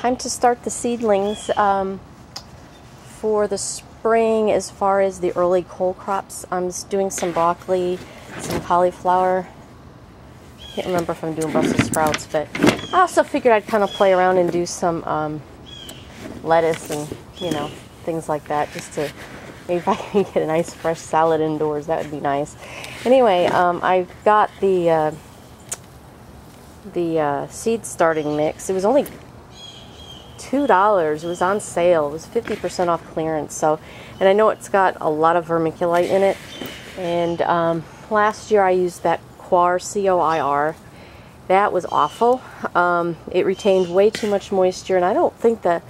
time to start the seedlings for the spring as far as the early cole crops. I'm just doing some broccoli, some cauliflower. Can't remember if I'm doing Brussels sprouts, but I also figured I'd kind of play around and do some lettuce and, you know, things like that, just to maybe if I can get a nice fresh salad indoors, that would be nice. Anyway, I've got the seed starting mix. It was only $2. It was on sale. It was 50% off clearance. So, and I know it's got a lot of vermiculite in it. And last year I used that Coir, C-O-I-R. That was awful. It retained way too much moisture, and I don't think that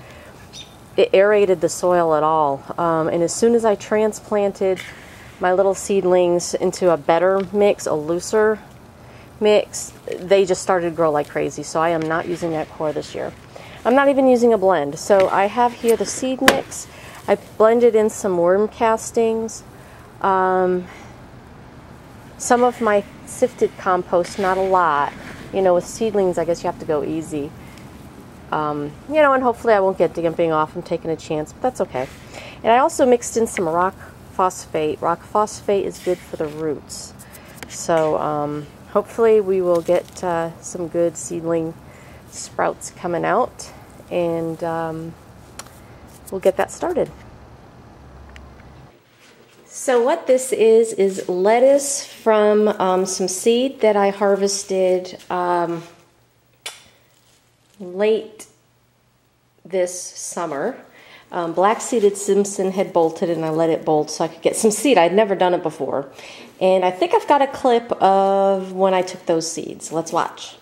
it aerated the soil at all. And as soon as I transplanted my little seedlings into a better mix, a looser mix, they just started to grow like crazy. So I am not using that Coir this year. I'm not even using a blend. So I have here the seed mix. I blended in some worm castings, some of my sifted compost, not a lot. You know, with seedlings, I guess you have to go easy. You know, and hopefully I won't get damping off. I'm taking a chance, but that's okay. And I also mixed in some rock phosphate. Rock phosphate is good for the roots. So hopefully we will get some good seedling sprouts coming out, and we'll get that started. So what this is lettuce from some seed that I harvested late this summer. Black-seeded Simpson had bolted, and I let it bolt so I could get some seed. I'd never done it before. And I think I've got a clip of when I took those seeds. Let's watch.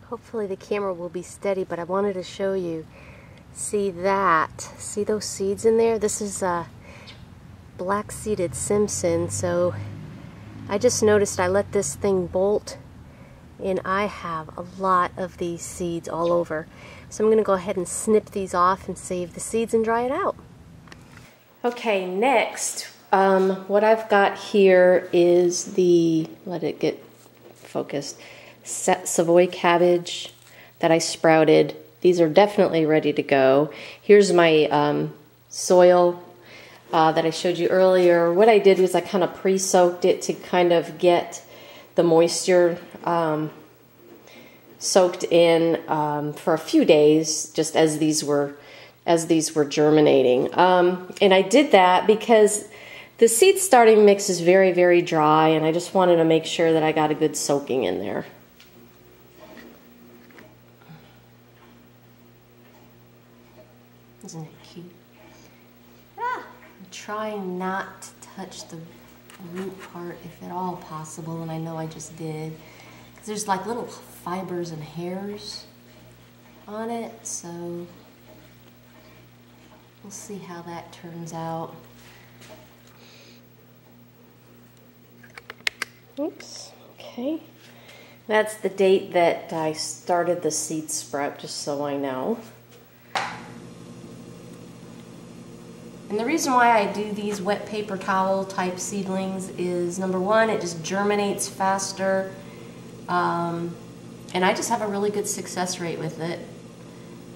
Hopefully the camera will be steady, but I wanted to show you. See that? See those seeds in there? This is black-seeded Simpson. So I just noticed I let this thing bolt, and I have a lot of these seeds all over. So I'm going to go ahead and snip these off and save the seeds and dry it out. Okay, next, what I've got here is the, let it get focused, Savoy cabbage that I sprouted. These are definitely ready to go. Here's my soil that I showed you earlier. What I did was I kind of pre-soaked it to kind of get the moisture soaked in for a few days, just as these were germinating. And I did that because the seed starting mix is very, very dry, and I just wanted to make sure that I got a good soaking in there. Isn't it cute? I'm trying not to touch the root part if at all possible, and I know I just did. Because there's like little fibers and hairs on it, so we'll see how that turns out. Oops, okay. That's the date that I started the seed sprout, just so I know. And the reason why I do these wet paper towel type seedlings is, number one, it just germinates faster, and I just have a really good success rate with it.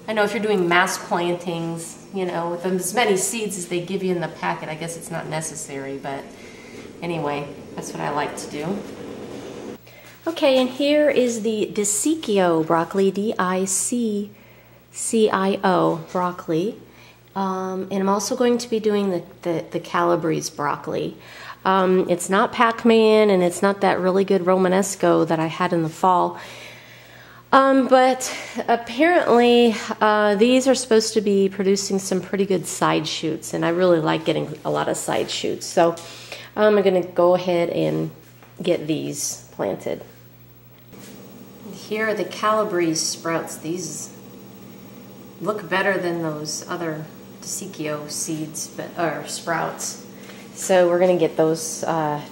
I know if you're doing mass plantings, you know, with as many seeds as they give you in the packet, I guess it's not necessary, but anyway, that's what I like to do. Okay, and here is the Diciccio broccoli, D-I-C-C-I-O broccoli. And I'm also going to be doing the Calabrese broccoli. It's not Pac-Man, and it's not that really good Romanesco that I had in the fall. But apparently these are supposed to be producing some pretty good side shoots, and I really like getting a lot of side shoots. So I'm going to go ahead and get these planted. Here are the Calabrese sprouts. These look better than those other Diciccio seeds, or sprouts. So we're going to get those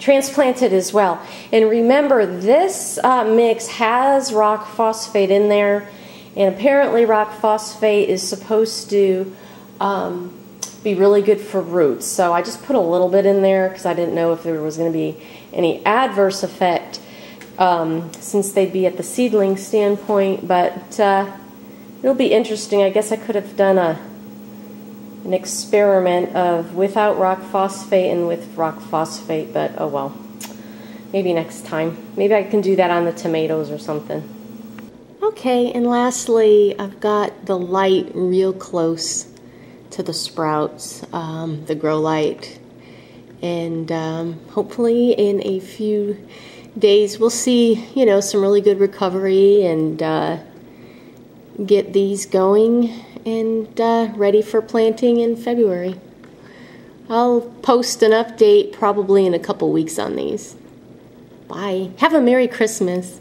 transplanted as well. And remember, this mix has rock phosphate in there, and apparently rock phosphate is supposed to be really good for roots. So I just put a little bit in there because I didn't know if there was going to be any adverse effect since they'd be at the seedling standpoint, but It'll be interesting. I guess I could have done an experiment of without rock phosphate and with rock phosphate, but oh well. Maybe next time. Maybe I can do that on the tomatoes or something. Okay, and lastly, I've got the light real close to the sprouts, the grow light, and hopefully in a few days we'll see, you know, some really good recovery and get these going and ready for planting in February. I'll post an update probably in a couple weeks on these. Bye. Have a Merry Christmas.